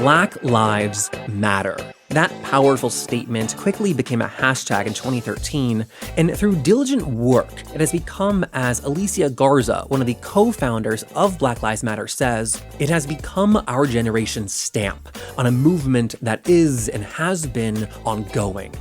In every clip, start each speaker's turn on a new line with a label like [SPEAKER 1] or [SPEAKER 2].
[SPEAKER 1] Black Lives Matter. That powerful statement quickly became a hashtag in 2013, and through diligent work, it has become, as Alicia Garza, one of the co-founders of Black Lives Matter, says, it has become our generation's stamp on a movement that is and has been ongoing.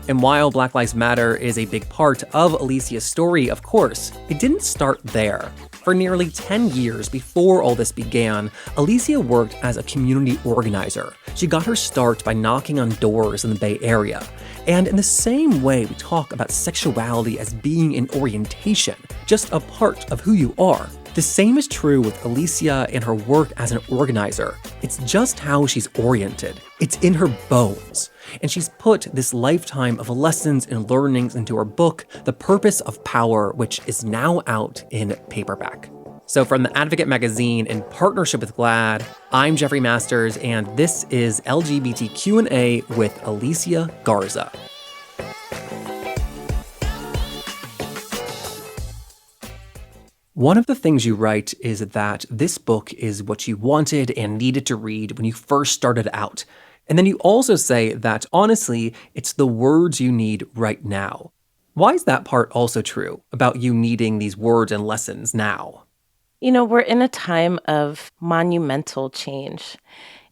[SPEAKER 1] And while Black Lives Matter is a big part of Alicia's story, of course, it didn't start there. For nearly 10 years before all this began, Alicia worked as a community organizer. She got her start by knocking on doors in the Bay Area. And in the same way we talk about sexuality as being an orientation, just a part of who you are, the same is true with Alicia and her work as an organizer. It's just how she's oriented. It's in her bones. And she's put this lifetime of lessons and learnings into her book, The Purpose of Power, which is now out in paperback. So from The Advocate magazine in partnership with GLAAD, I'm Jeffrey Masters, and this is LGBTQ&A with Alicia Garza. One of the things you write is that this book is what you wanted and needed to read when you first started out. And then you also say that, honestly, it's the words you need right now. Why is that part also true, about you needing these words and lessons now?
[SPEAKER 2] You know, we're in a time of monumental change.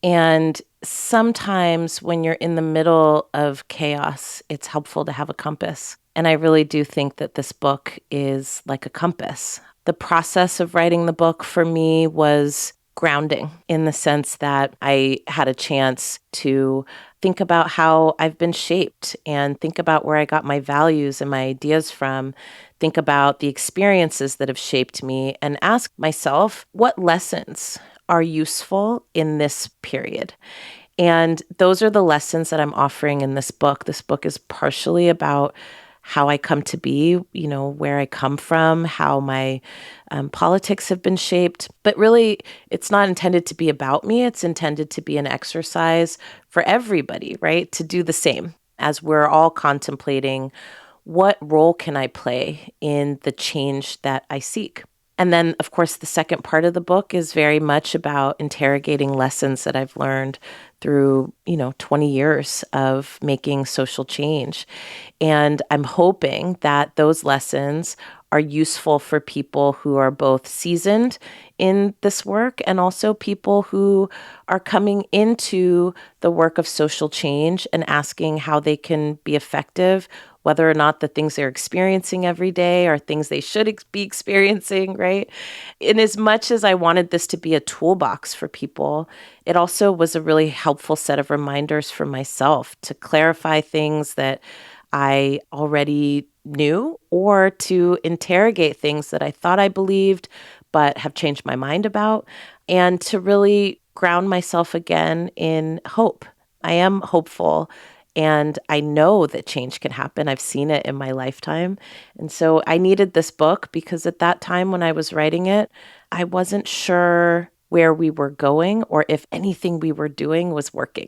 [SPEAKER 2] And sometimes when you're in the middle of chaos, it's helpful to have a compass. And I really do think that this book is like a compass. The process of writing the book for me was grounding in the sense that I had a chance to think about how I've been shaped and think about where I got my values and my ideas from, think about the experiences that have shaped me, and ask myself, what lessons are useful in this period? And those are the lessons that I'm offering in this book. This book is partially about how I come to be, you know, where I come from, how my politics have been shaped. But really, it's not intended to be about me. It's intended to be an exercise for everybody, right? To do the same as we're all contemplating what role can I play in the change that I seek. And then, of course, the second part of the book is very much about interrogating lessons that I've learned through, 20 years of making social change. And I'm hoping that those lessons are useful for people who are both seasoned in this work and also people who are coming into the work of social change and asking how they can be effective, whether or not the things they're experiencing every day are things they should be experiencing, right? In as much as I wanted this to be a toolbox for people, it also was a really helpful set of reminders for myself to clarify things that I already knew or to interrogate things that I thought I believed but have changed my mind about, and to really ground myself again in hope. I am hopeful. And I know that change can happen. I've seen it in my lifetime. And so I needed this book because at that time when I was writing it, I wasn't sure where we were going or if anything we were doing was working.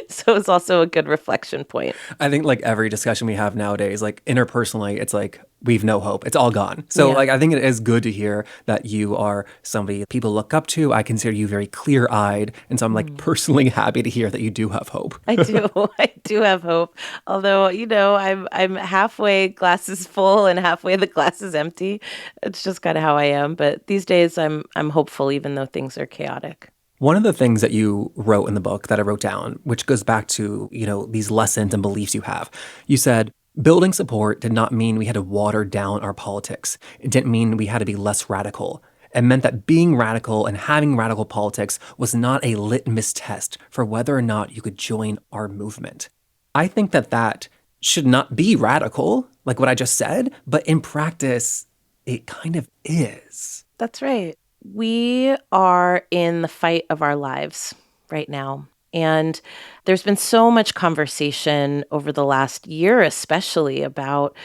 [SPEAKER 2] So it's also a good reflection point.
[SPEAKER 1] I think like every discussion we have nowadays, like interpersonally, it's like we've no hope. It's all gone. So like I think it is good to hear that you are somebody people look up to. I consider you very clear-eyed. And so I'm like personally happy to hear that you do have hope.
[SPEAKER 2] I do. I do have hope. Although, I'm halfway glasses full and halfway the glass is empty. It's just kind of how I am. But these days I'm hopeful even though things are chaotic.
[SPEAKER 1] One of the things that you wrote in the book that I wrote down, which goes back to, these lessons and beliefs you have, you said, building support did not mean we had to water down our politics. It didn't mean we had to be less radical. It meant that being radical and having radical politics was not a litmus test for whether or not you could join our movement. I think that should not be radical, like what I just said, but in practice, it kind of is.
[SPEAKER 2] That's right. We are in the fight of our lives right now. And there's been so much conversation over the last year, especially about,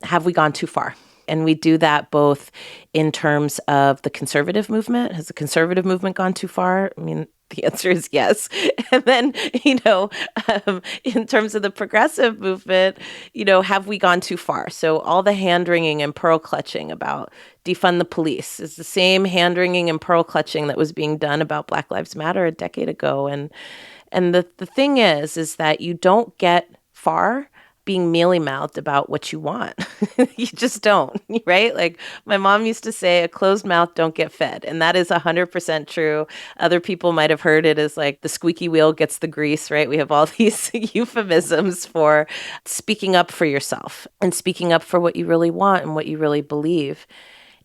[SPEAKER 2] have we gone too far? And we do that both in terms of the conservative movement. Has the conservative movement gone too far? I mean, The answer is yes. And then, in terms of the progressive movement, have we gone too far? So all the hand-wringing and pearl clutching about defund the police is the same hand-wringing and pearl clutching that was being done about Black Lives Matter a decade ago. And the thing is that you don't get far being mealy-mouthed about what you want. You just don't, right? Like my mom used to say, a closed mouth don't get fed. And that is 100% true. Other people might have heard it as like the squeaky wheel gets the grease, right? We have all these euphemisms for speaking up for yourself and speaking up for what you really want and what you really believe.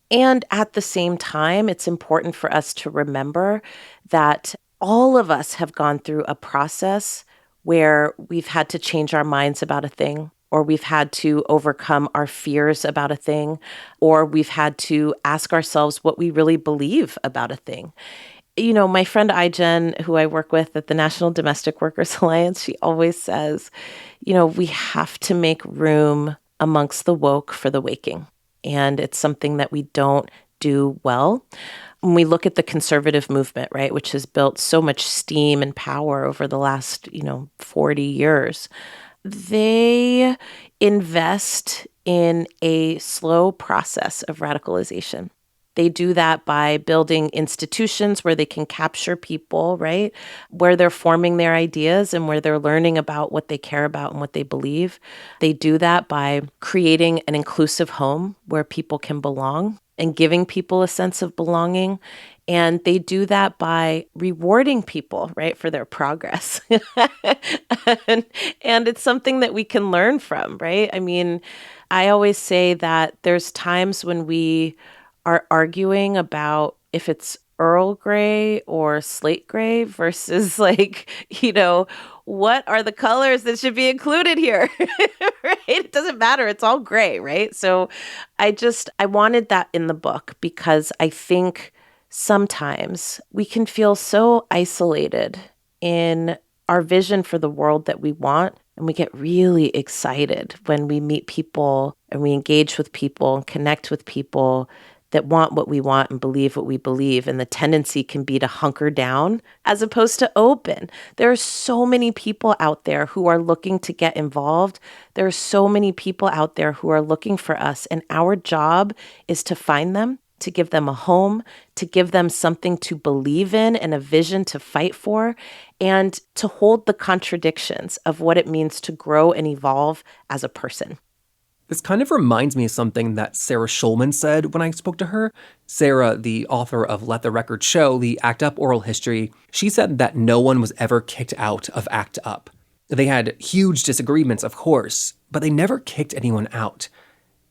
[SPEAKER 2] And at the same time, it's important for us to remember that all of us have gone through a process where we've had to change our minds about a thing, or we've had to overcome our fears about a thing, or we've had to ask ourselves what we really believe about a thing. My friend iJen, who I work with at the National Domestic Workers Alliance, she always says, we have to make room amongst the woke for the waking. And it's something that we don't do well. When we look at the conservative movement, right, which has built so much steam and power over the last, 40 years, they invest in a slow process of radicalization. They do that by building institutions where they can capture people, right? Where they're forming their ideas and where they're learning about what they care about and what they believe. They do that by creating an inclusive home where people can belong and giving people a sense of belonging. And they do that by rewarding people, right, for their progress. and it's something that we can learn from, right? I mean, I always say that there's times when we are arguing about if it's Earl Grey or slate gray versus what are the colors that should be included here, right? It doesn't matter. It's all gray, right? So I wanted that in the book because I think sometimes we can feel so isolated in our vision for the world that we want. And we get really excited when we meet people and we engage with people and connect with people that want what we want and believe what we believe. And the tendency can be to hunker down as opposed to open. There are so many people out there who are looking to get involved. There are so many people out there who are looking for us. And our job is to find them, to give them a home, to give them something to believe in and a vision to fight for, and to hold the contradictions of what it means to grow and evolve as a person.
[SPEAKER 1] This kind of reminds me of something that Sarah Schulman said when I spoke to her. Sarah, the author of Let the Record Show, the ACT UP oral history, she said that no one was ever kicked out of ACT UP. They had huge disagreements, of course, but they never kicked anyone out.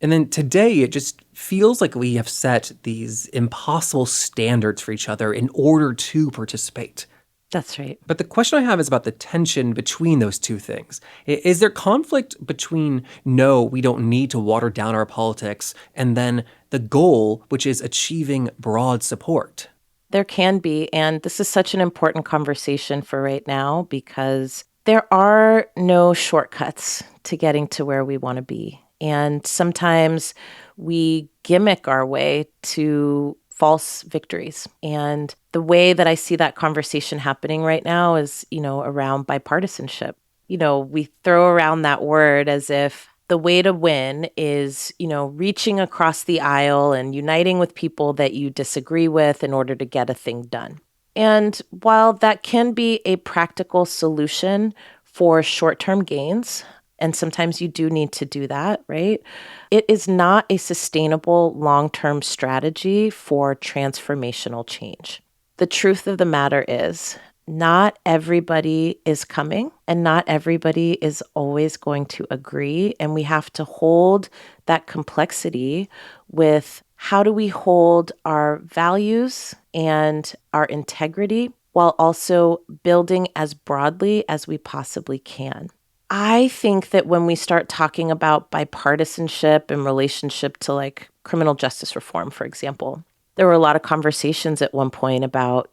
[SPEAKER 1] And then today, it just feels like we have set these impossible standards for each other in order to participate.
[SPEAKER 2] That's right.
[SPEAKER 1] But the question I have is about the tension between those two things. Is there conflict between, no, we don't need to water down our politics, and then the goal, which is achieving broad support?
[SPEAKER 2] There can be, and this is such an important conversation for right now because there are no shortcuts to getting to where we want to be. And sometimes we gimmick our way to false victories. And the way that I see that conversation happening right now is, around bipartisanship. We throw around that word as if the way to win is, reaching across the aisle and uniting with people that you disagree with in order to get a thing done. And while that can be a practical solution for short-term gains, and sometimes you do need to do that, right? It is not a sustainable long-term strategy for transformational change. The truth of the matter is, not everybody is coming and not everybody is always going to agree. And we have to hold that complexity with how do we hold our values and our integrity while also building as broadly as we possibly can. I think that when we start talking about bipartisanship in relationship to criminal justice reform, for example, there were a lot of conversations at one point about,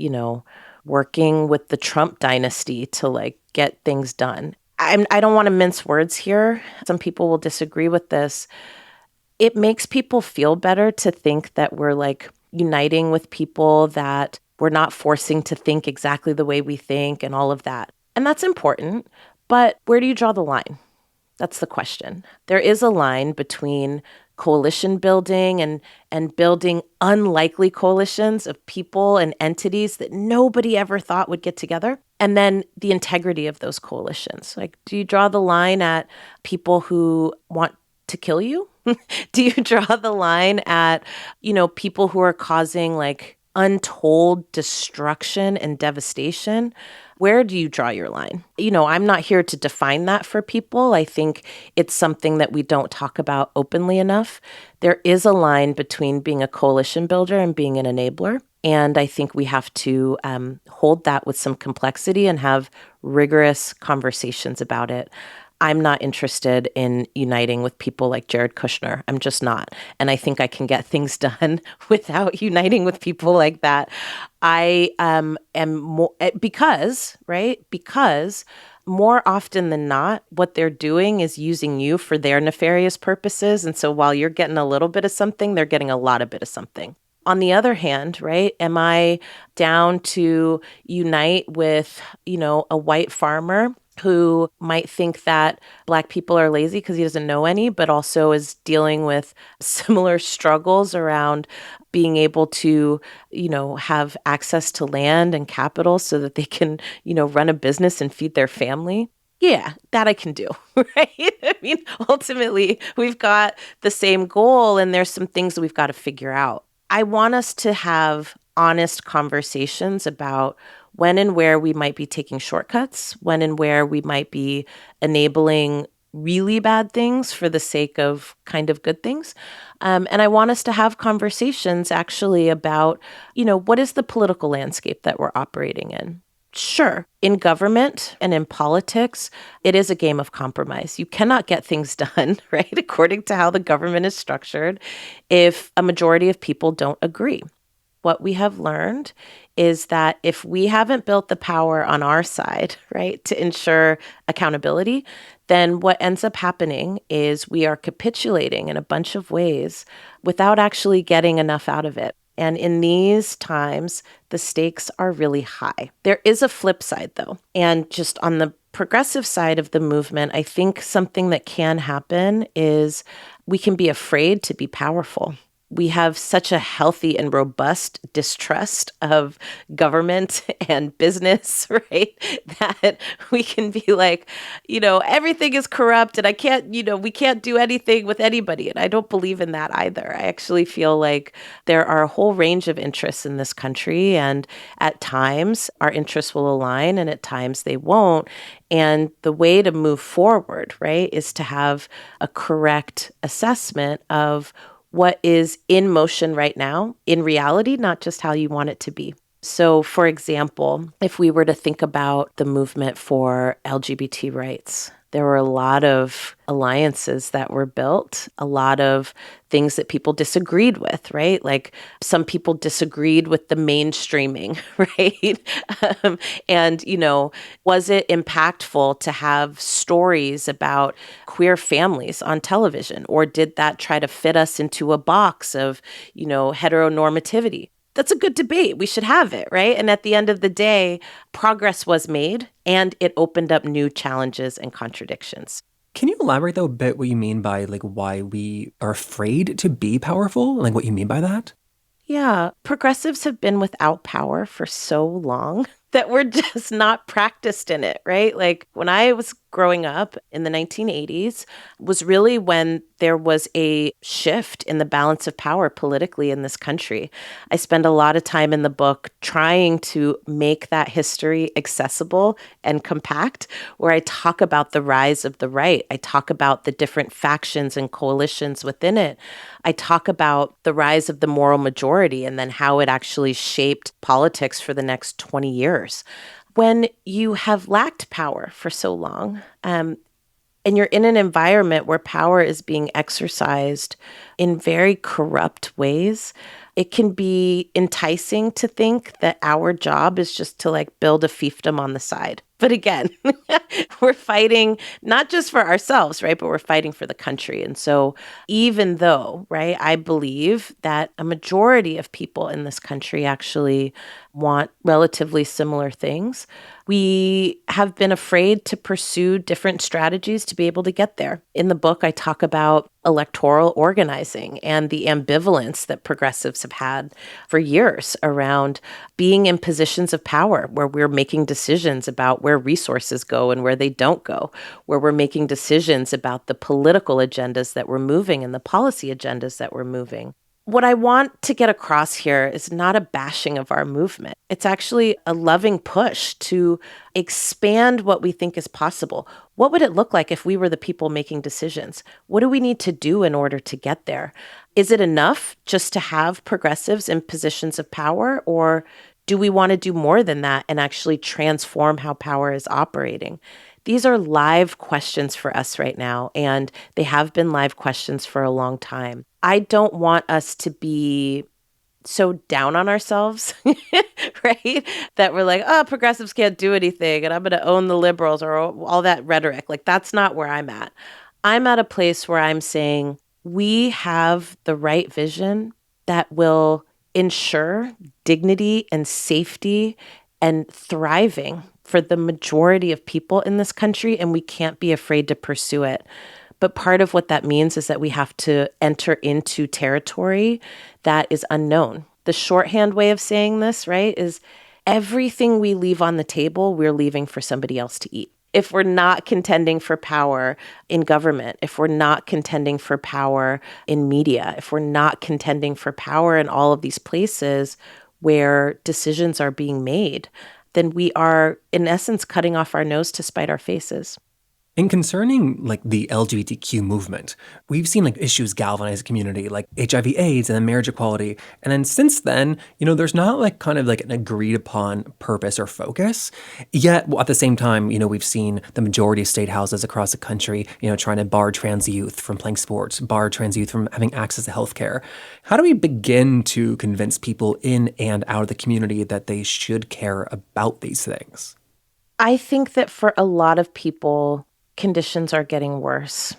[SPEAKER 2] working with the Trump dynasty to get things done. I don't want to mince words here. Some people will disagree with this. It makes people feel better to think that we're uniting with people that We're not forcing to think exactly the way we think and all of that. And that's important. But where do you draw the line? That's the question. There is a line between coalition building and building unlikely coalitions of people and entities that nobody ever thought would get together. And then the integrity of those coalitions. Like, do you draw the line at people who want to kill you? Do you draw the line at, people who are causing like untold destruction and devastation? Where do you draw your line? I'm not here to define that for people. I think it's something that we don't talk about openly enough. There is a line between being a coalition builder and being an enabler. And I think we have to hold that with some complexity and have rigorous conversations about it. I'm not interested in uniting with people like Jared Kushner. I'm just not. And I think I can get things done without uniting with people like that. I am more, because more often than not, what they're doing is using you for their nefarious purposes. And so while you're getting a little bit of something, they're getting a lot of bit of something. On the other hand, right, am I down to unite with, a white farmer who might think that Black people are lazy because he doesn't know any, but also is dealing with similar struggles around being able to, have access to land and capital so that they can, run a business and feed their family? Yeah, that I can do, right? I mean, ultimately, we've got the same goal and there's some things that we've got to figure out. I want us to have honest conversations about when and where we might be taking shortcuts, when and where we might be enabling really bad things for the sake of kind of good things. And I want us to have conversations actually about, what is the political landscape that we're operating in? Sure, in government and in politics, it is a game of compromise. You cannot get things done, right, according to how the government is structured, if a majority of people don't agree. What we have learned is that if we haven't built the power on our side, right, to ensure accountability, then what ends up happening is we are capitulating in a bunch of ways without actually getting enough out of it. And in these times, the stakes are really high. There is a flip side, though. And just on the progressive side of the movement, I think something that can happen is we can be afraid to be powerful. We have such a healthy and robust distrust of government and business, right? That we can be like, everything is corrupt and we can't do anything with anybody. And I don't believe in that either. I actually feel like there are a whole range of interests in this country. And at times our interests will align and at times they won't. And the way to move forward, right, is to have a correct assessment of what is in motion right now, in reality, not just how you want it to be. So, for example, if we were to think about the movement for LGBT rights, there were a lot of alliances that were built, a lot of things that people disagreed with, right? Like some people disagreed with the mainstreaming, right? And, was it impactful to have stories about queer families on television? Or did that try to fit us into a box of, heteronormativity? That's a good debate. We should have it, right? And at the end of the day, progress was made and it opened up new challenges and contradictions.
[SPEAKER 1] Can you elaborate though a bit what you mean by like why we are afraid to be powerful? Like what you mean by that?
[SPEAKER 2] Yeah, progressives have been without power for so long that we're just not practiced in it, right? Like when I was growing up in the 1980s was really when there was a shift in the balance of power politically in this country. I spend a lot of time in the book trying to make that history accessible and compact, where I talk about the rise of the right. I talk about the different factions and coalitions within it. I talk about the rise of the moral majority and then how it actually shaped politics for the next 20 years. When you have lacked power for so long, and you're in an environment where power is being exercised in very corrupt ways, it can be enticing to think that our job is just to like build a fiefdom on the side But again, we're fighting not just for ourselves, right? But we're fighting for the country. And so even though, right, I believe that a majority of people in this country actually want relatively similar things, we have been afraid to pursue different strategies to be able to get there. In the book, I talk about electoral organizing and the ambivalence that progressives have had for years around being in positions of power where we're making decisions about where resources go and where they don't go, where we're making decisions about the political agendas that we're moving and the policy agendas that we're moving. What I want to get across here is not a bashing of our movement. It's actually a loving push to expand what we think is possible. What would it look like if we were the people making decisions? What do we need to do in order to get there? Is it enough just to have progressives in positions of power, or do we want to do more than that and actually transform how power is operating? These are live questions for us right now, and they have been live questions for a long time. I don't want us to be so down on ourselves, right? That we're like, oh, progressives can't do anything, and I'm going to own the liberals, or all that rhetoric. Like, that's not where I'm at. I'm at a place where I'm saying we have the right vision that will ensure dignity and safety and thriving for the majority of people in this country, and we can't be afraid to pursue it. But part of what that means is that we have to enter into territory that is unknown. The shorthand way of saying this, right, is everything we leave on the table, we're leaving for somebody else to eat. If we're not contending for power in government, if we're not contending for power in media, if we're not contending for power in all of these places where decisions are being made, then we are, in essence, cutting off our nose to spite our faces.
[SPEAKER 1] And concerning like the LGBTQ movement, we've seen like issues galvanize the community, like HIV/AIDS and then marriage equality. And then since then, there's not like kind of like an agreed upon purpose or focus. Yet at the same time, we've seen the majority of state houses across the country, trying to bar trans youth from playing sports, bar trans youth from having access to healthcare. How do we begin to convince people in and out of the community that they should care about these things?
[SPEAKER 2] I think that for a lot of people, conditions are getting worse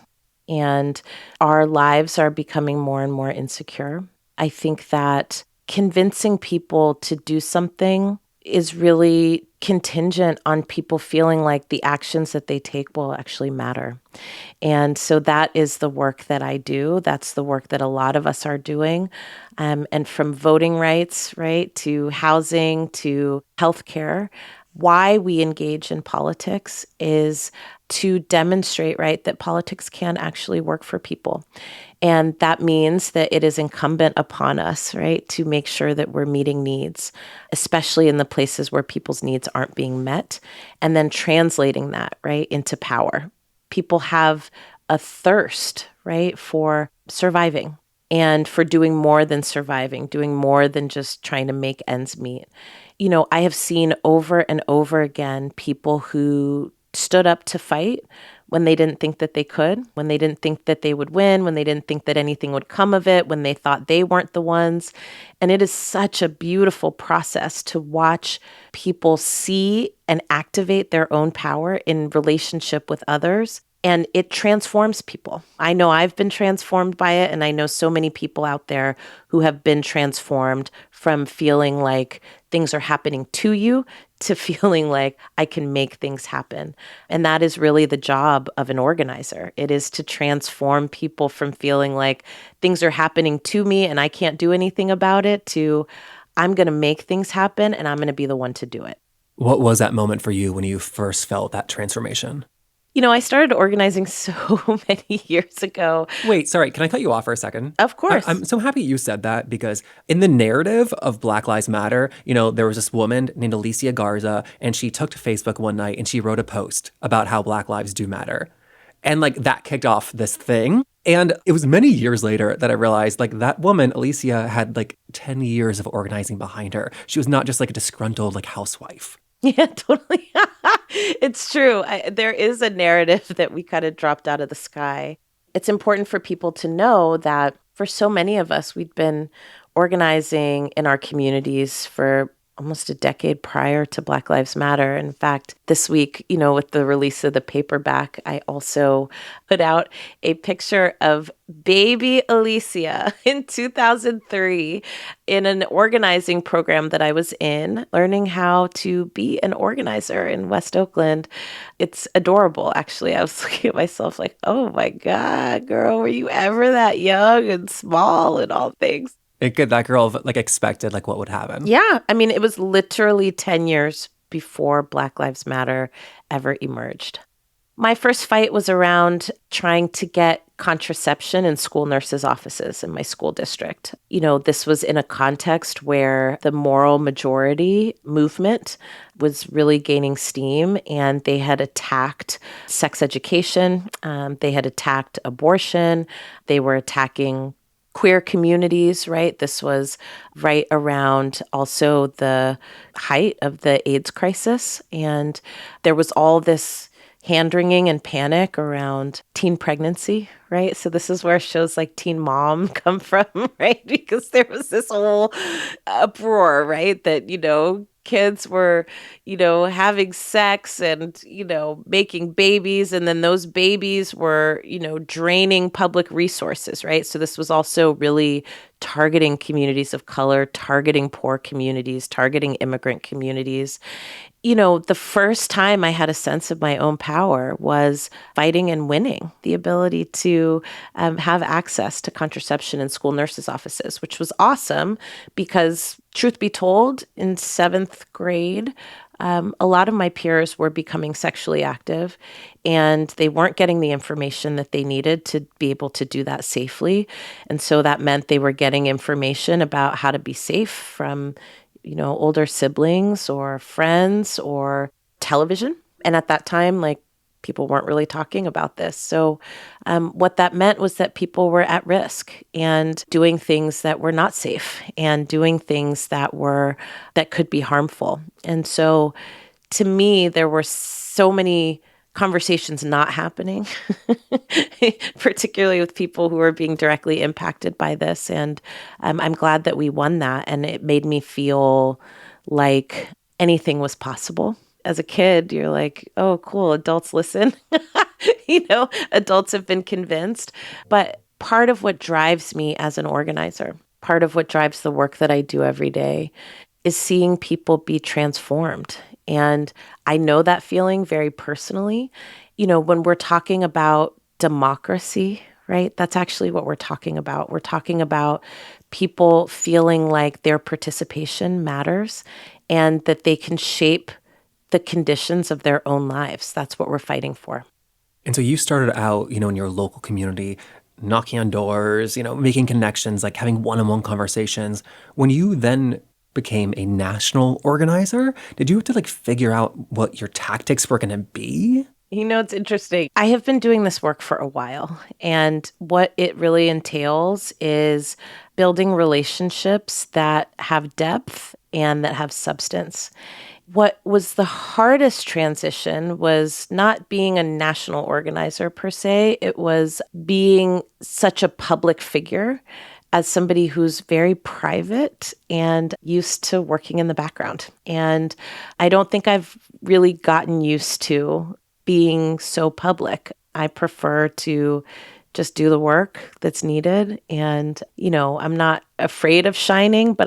[SPEAKER 2] and our lives are becoming more and more insecure. I think that convincing people to do something is really contingent on people feeling like the actions that they take will actually matter. And so that is the work that I do. That's the work that a lot of us are doing. And from voting rights, right, to housing, to healthcare, why we engage in politics is to demonstrate, right, that politics can actually work for people. And that means that it is incumbent upon us, right, to make sure that we're meeting needs, especially in the places where people's needs aren't being met, and then translating that, right, into power. People have a thirst, right, for surviving and for doing more than surviving, doing more than just trying to make ends meet. I have seen over and over again people who stood up to fight when they didn't think that they could, when they didn't think that they would win, when they didn't think that anything would come of it, when they thought they weren't the ones. And it is such a beautiful process to watch people see and activate their own power in relationship with others. And it transforms people. I know I've been transformed by it, and I know so many people out there who have been transformed from feeling like things are happening to you to feeling like I can make things happen. And that is really the job of an organizer. It is to transform people from feeling like things are happening to me and I can't do anything about it to I'm going to make things happen and I'm going to be the one to do it.
[SPEAKER 1] What was that moment for you when you first felt that transformation?
[SPEAKER 2] I started organizing so many years ago.
[SPEAKER 1] Wait, sorry, can I cut you off for a second?
[SPEAKER 2] Of course.
[SPEAKER 1] I'm so happy you said that because in the narrative of Black Lives Matter, there was this woman named Alicia Garza, and she took to Facebook one night and she wrote a post about how Black lives do matter. And like that kicked off this thing. And it was many years later that I realized like that woman, Alicia, had like 10 years of organizing behind her. She was not just like a disgruntled like housewife.
[SPEAKER 2] Yeah, totally. It's true. There is a narrative that we kind of dropped out of the sky. It's important for people to know that for so many of us, we'd been organizing in our communities for almost a decade prior to Black Lives Matter. In fact, this week, with the release of the paperback, I also put out a picture of baby Alicia in 2003 in an organizing program that I was in, learning how to be an organizer in West Oakland. It's adorable, actually. I was looking at myself like, oh my God, girl, were you ever that young and small and all things?
[SPEAKER 1] That girl expected what would happen.
[SPEAKER 2] Yeah. I mean, it was literally 10 years before Black Lives Matter ever emerged. My first fight was around trying to get contraception in school nurses' offices in my school district. This was in a context where the moral majority movement was really gaining steam, and they had attacked sex education. They had attacked abortion. They were attacking queer communities, right? This was right around also the height of the AIDS crisis. And there was all this hand-wringing and panic around teen pregnancy, right? So this is where shows like Teen Mom come from, right? Because there was this whole uproar, right? That, kids were, having sex and, making babies. And then those babies were, draining public resources, right? So this was also really targeting communities of color, targeting poor communities, targeting immigrant communities. The first time I had a sense of my own power was fighting and winning, the ability to have access to contraception in school nurses' offices, which was awesome because, truth be told, in 7th grade, a lot of my peers were becoming sexually active, and they weren't getting the information that they needed to be able to do that safely. And so that meant they were getting information about how to be safe from older siblings or friends or television. And at that time, people weren't really talking about this. So what that meant was that people were at risk and doing things that were not safe and doing things that could be harmful. And so to me, there were so many conversations not happening, particularly with people who are being directly impacted by this. And I'm glad that we won that. And it made me feel like anything was possible. As a kid, you're like, oh, cool, adults listen. Adults have been convinced. But part of what drives me as an organizer, part of what drives the work that I do every day is seeing people be transformed. And I know that feeling very personally. When we're talking about democracy, right? That's actually what we're talking about. We're talking about people feeling like their participation matters and that they can shape the conditions of their own lives. That's what we're fighting for.
[SPEAKER 1] And so you started out, in your local community, knocking on doors, making connections, having one-on-one conversations. When you then became a national organizer, did you have to figure out what your tactics were going to be?
[SPEAKER 2] It's interesting. I have been doing this work for a while, and what it really entails is building relationships that have depth and that have substance. What was the hardest transition was not being a national organizer per se. It was being such a public figure as somebody who's very private and used to working in the background. And I don't think I've really gotten used to being so public. I prefer to just do the work that's needed. And, I'm not afraid of shining, but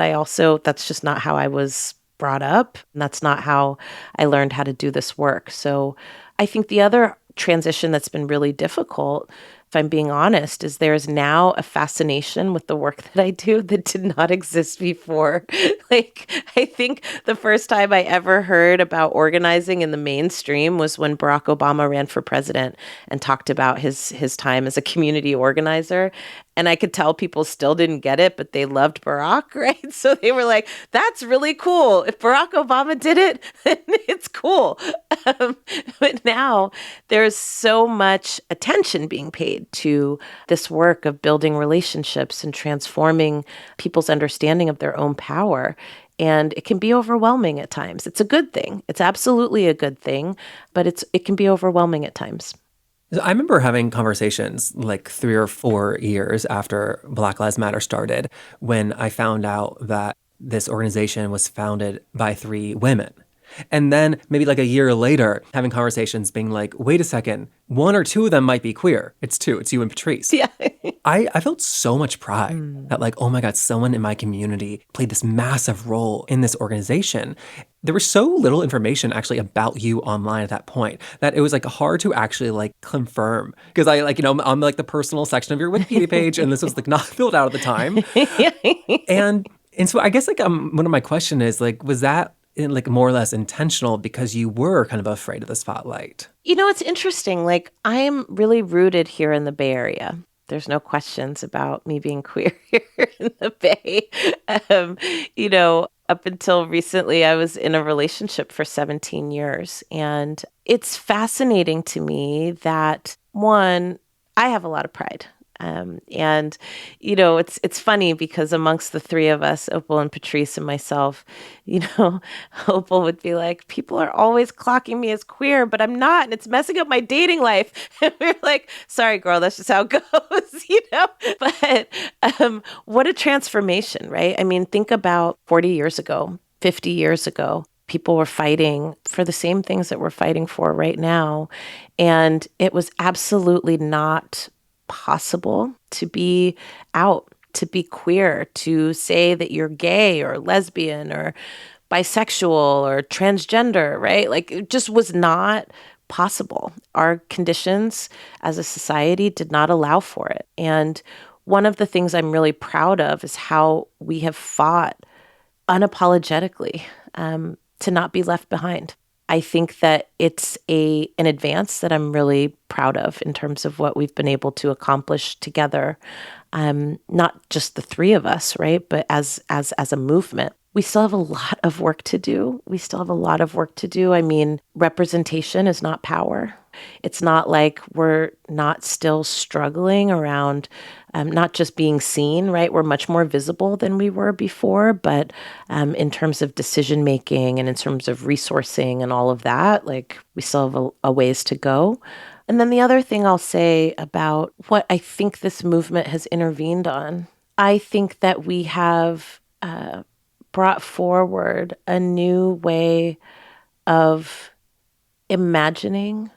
[SPEAKER 2] that's just not how I was brought up. And that's not how I learned how to do this work. So I think the other transition that's been really difficult, if I'm being honest, is there's now a fascination with the work that I do that did not exist before. I think the first time I ever heard about organizing in the mainstream was when Barack Obama ran for president and talked about his time as a community organizer. And I could tell people still didn't get it, but they loved Barack, right? So they were like, that's really cool. If Barack Obama did it, then it's cool. But now there's so much attention being paid to this work of building relationships and transforming people's understanding of their own power. And it can be overwhelming at times. It's a good thing. It's absolutely a good thing, but it can be overwhelming at times.
[SPEAKER 1] I remember having conversations 3 or 4 years after Black Lives Matter started when I found out that this organization was founded by 3 women. And then maybe like a year later, having conversations being like, wait a second, 1 or 2 of them might be queer. It's 2. It's you and Patrice.
[SPEAKER 2] Yeah.
[SPEAKER 1] I felt so much pride that like, oh my God, someone in my community played this massive role in this organization. There was so little information actually about you online at that point that it was like hard to actually like confirm. Because I like, I'm like the personal section of your Wikipedia page and this was like not filled out at the time. And so I guess like one of my question is like, was that like more or less intentional because you were kind of afraid of the spotlight?
[SPEAKER 2] It's interesting. Like, I'm really rooted here in the Bay Area. There's no questions about me being queer here in the Bay. Up until recently, I was in a relationship for 17 years. And it's fascinating to me that, one, I have a lot of pride. It's funny because amongst the 3 of us, Opal and Patrice and myself, Opal would be like, people are always clocking me as queer, but I'm not, and it's messing up my dating life. And we're like, sorry, girl, that's just how it goes, But what a transformation, right? I mean, think about 40 years ago, 50 years ago. People were fighting for the same things that we're fighting for right now. And it was absolutely not possible to be out, to be queer, to say that you're gay or lesbian or bisexual or transgender, right? Like, it just was not possible. Our conditions as a society did not allow for it. And one of the things I'm really proud of is how we have fought unapologetically to not be left behind. I think that it's an advance that I'm really proud of in terms of what we've been able to accomplish together. Not just the 3 of us, right? But as a movement. We still have a lot of work to do. I mean, representation is not power. It's not like we're not still struggling around not just being seen, right? We're much more visible than we were before, but in terms of decision making and in terms of resourcing and all of that, like, we still have a ways to go. And then the other thing I'll say about what I think this movement has intervened on, I think that we have brought forward a new way of imagining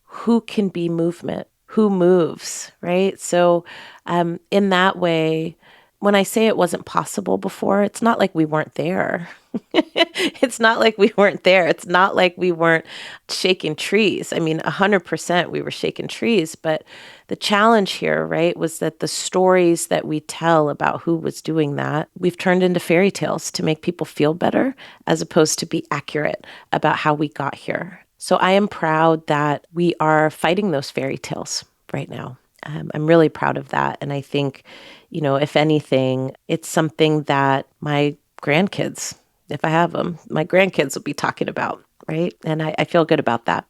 [SPEAKER 2] who can be movement, who moves, right? So in that way, when I say it wasn't possible before, it's not like we weren't there. It's not like we weren't there. It's not like we weren't shaking trees. I mean, 100% we were shaking trees. But the challenge here, right, was that the stories that we tell about who was doing that, we've turned into fairy tales to make people feel better as opposed to be accurate about how we got here. So I am proud that we are fighting those fairy tales right now. I'm really proud of that. And I think, if anything, it's something that my grandkids, if I have them, my grandkids will be talking about, right? And I feel good about that.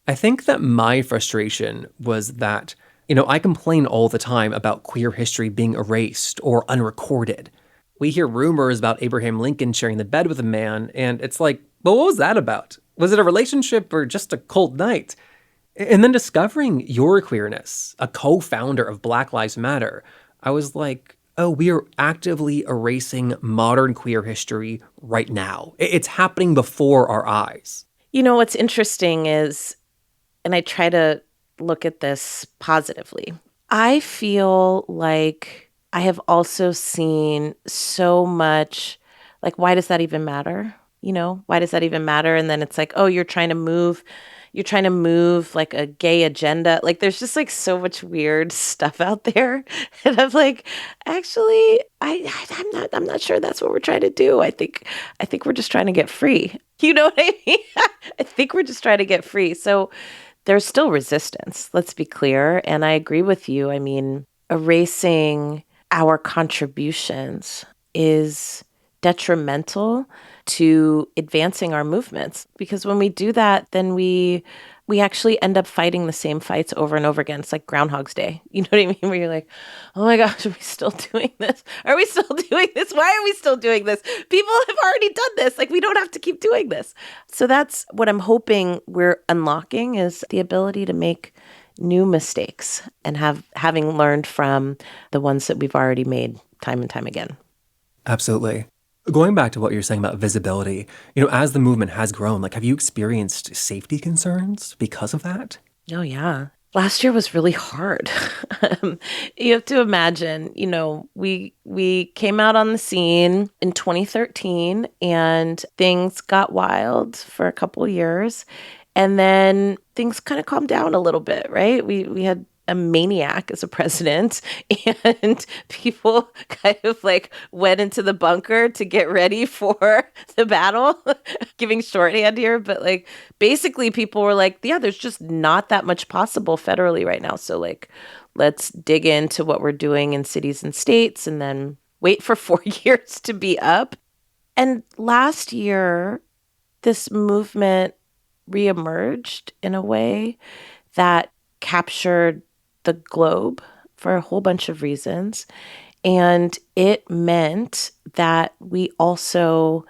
[SPEAKER 1] I think that my frustration was that, I complain all the time about queer history being erased or unrecorded. We hear rumors about Abraham Lincoln sharing the bed with a man, and it's like, well, what was that about? Was it a relationship or just a cold night? And then discovering your queerness, a co-founder of Black Lives Matter, I was like, oh, we are actively erasing modern queer history right now. It's happening before our eyes.
[SPEAKER 2] What's interesting is, and I try to look at this positively, I feel like I have also seen so much, like, why does that even matter? Why does that even matter? And then it's like, oh, you're trying to move like a gay agenda. Like, there's just like so much weird stuff out there. And I'm like, actually, I'm not sure that's what we're trying to do. I think we're just trying to get free. You know what I mean? I think we're just trying to get free. So there's still resistance, let's be clear. And I agree with you. I mean, erasing our contributions is detrimental to advancing our movements, because when we do that, then we actually end up fighting the same fights over and over again. It's like Groundhog's Day. You know what I mean? Where you're like, oh my gosh, are we still doing this? Are we still doing this? Why are we still doing this? People have already done this. Like, we don't have to keep doing this. So that's what I'm hoping we're unlocking, is the ability to make new mistakes and having learned from the ones that we've already made time and time again.
[SPEAKER 1] Absolutely. Going back to what you're saying about visibility, as the movement has grown, like, have you experienced safety concerns because of that?
[SPEAKER 2] Oh, yeah. Last year was really hard. Um, you have to imagine, we came out on the scene in 2013 and things got wild for a couple of years. And then things kind of calmed down a little bit, right? We had a maniac as a president, and people kind of like went into the bunker to get ready for the battle. Giving shorthand here, but like basically people were like, yeah, there's just not that much possible federally right now. So like, let's dig into what we're doing in cities and states and then wait for 4 years to be up. And last year, this movement reemerged in a way that captured the globe for a whole bunch of reasons. And it meant that we also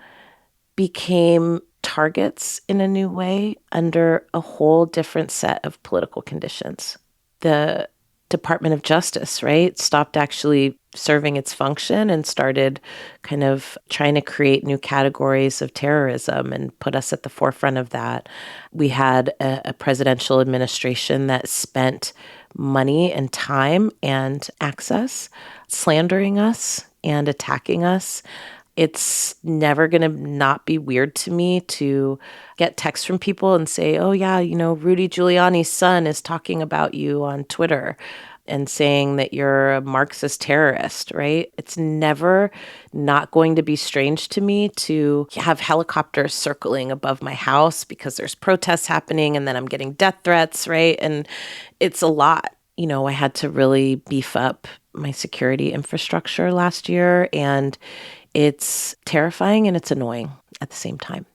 [SPEAKER 2] became targets in a new way under a whole different set of political conditions. The Department of Justice, right, stopped actually serving its function and started kind of trying to create new categories of terrorism and put us at the forefront of that. We had a presidential administration that spent money and time and access slandering us and attacking us. It's never going to not be weird to me to get texts from people and say, oh, yeah, Rudy Giuliani's son is talking about you on Twitter and saying that you're a Marxist terrorist, right? It's never not going to be strange to me to have helicopters circling above my house because there's protests happening and then I'm getting death threats, right? And it's a lot. I had to really beef up my security infrastructure last year, and it's terrifying and it's annoying at the same time.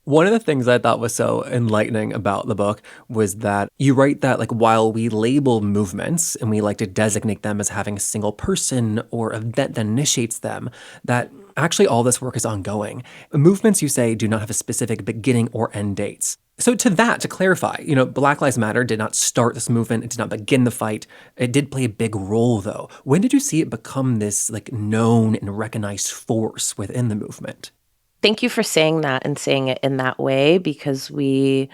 [SPEAKER 1] One of the things I thought was so enlightening about the book was that you write that, like, while we label movements and we like to designate them as having a single person or event that initiates them, that actually all this work is ongoing. Movements, you say, do not have a specific beginning or end dates. So to clarify, Black Lives Matter did not start this movement. It did not begin the fight. It did play a big role, though. When did you see it become this, like, known and recognized force within the movement?
[SPEAKER 2] Thank you for saying that and saying it in that way, because we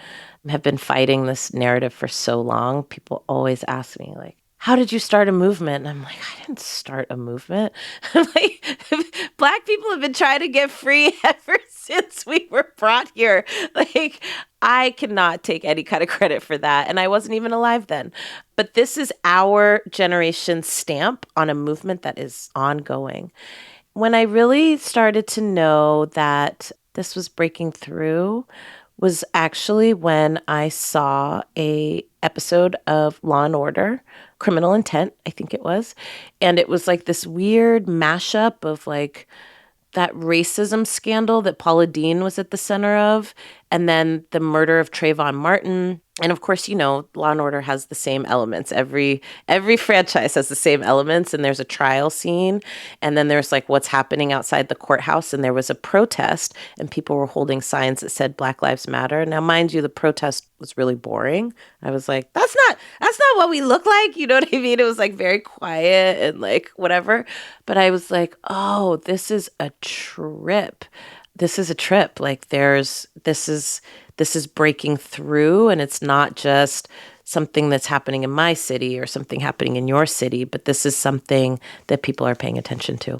[SPEAKER 2] have been fighting this narrative for so long. People always ask me, like, how did you start a movement? And I'm like, I didn't start a movement. Like, Black people have been trying to get free ever since we were brought here. Like, I cannot take any kind of credit for that. And I wasn't even alive then. But this is our generation's stamp on a movement that is ongoing. When I really started to know that this was breaking through was actually when I saw a episode of Law and Order, Criminal Intent, I think it was. And it was like this weird mashup of like that racism scandal that Paula Deen was at the center of, and then the murder of Trayvon Martin. And of course, Law and Order has the same elements. Every franchise has the same elements, and there's a trial scene, and then there's like what's happening outside the courthouse, and there was a protest, and people were holding signs that said Black Lives Matter. Now, mind you, the protest was really boring. I was like, that's not what we look like. You know what I mean? It was like very quiet and like whatever. But I was like, oh, this is a trip. This is a trip. Like this is breaking through, and it's not just something that's happening in my city or something happening in your city, but this is something that people are paying attention to.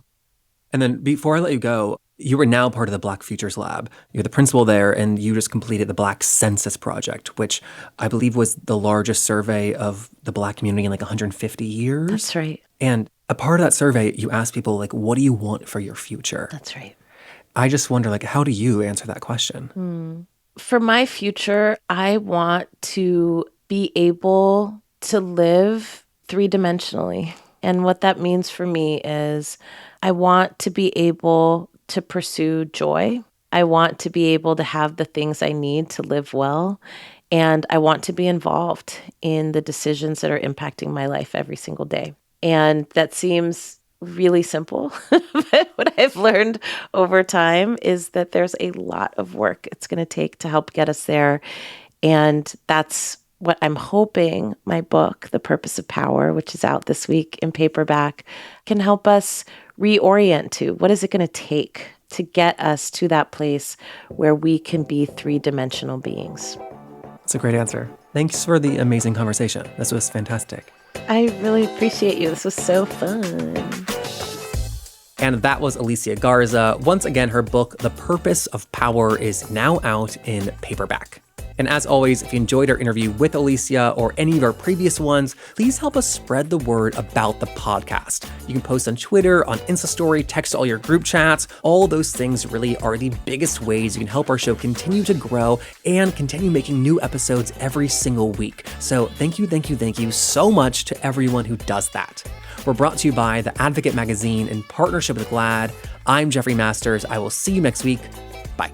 [SPEAKER 1] And then before I let you go, you are now part of the Black Futures Lab. You're the principal there, and you just completed the Black Census Project, which I believe was the largest survey of the Black community in like 150 years.
[SPEAKER 2] That's right.
[SPEAKER 1] And a part of that survey, you asked people, like, what do you want for your future?
[SPEAKER 2] That's right.
[SPEAKER 1] I just wonder, like, how do you answer that question?
[SPEAKER 2] For my future, I want to be able to live three-dimensionally. And what that means for me is I want to be able to pursue joy. I want to be able to have the things I need to live well. And I want to be involved in the decisions that are impacting my life every single day. And that seems really simple. But what I've learned over time is that there's a lot of work it's going to take to help get us there. And that's what I'm hoping my book, The Purpose of Power, which is out this week in paperback, can help us reorient to. What is it going to take to get us to that place where we can be three-dimensional beings.
[SPEAKER 1] That's a great answer. Thanks for the amazing conversation. This was fantastic.
[SPEAKER 2] I really appreciate you. This was so fun.
[SPEAKER 1] And that was Alicia Garza. Once again, her book, The Purpose of Power, is now out in paperback. And as always, if you enjoyed our interview with Alicia or any of our previous ones, please help us spread the word about the podcast. You can post on Twitter, on Insta Story, text all your group chats. All those things really are the biggest ways you can help our show continue to grow and continue making new episodes every single week. So thank you so much to everyone who does that. We're brought to you by The Advocate magazine in partnership with GLAAD. I'm Jeffrey Masters. I will see you next week. Bye.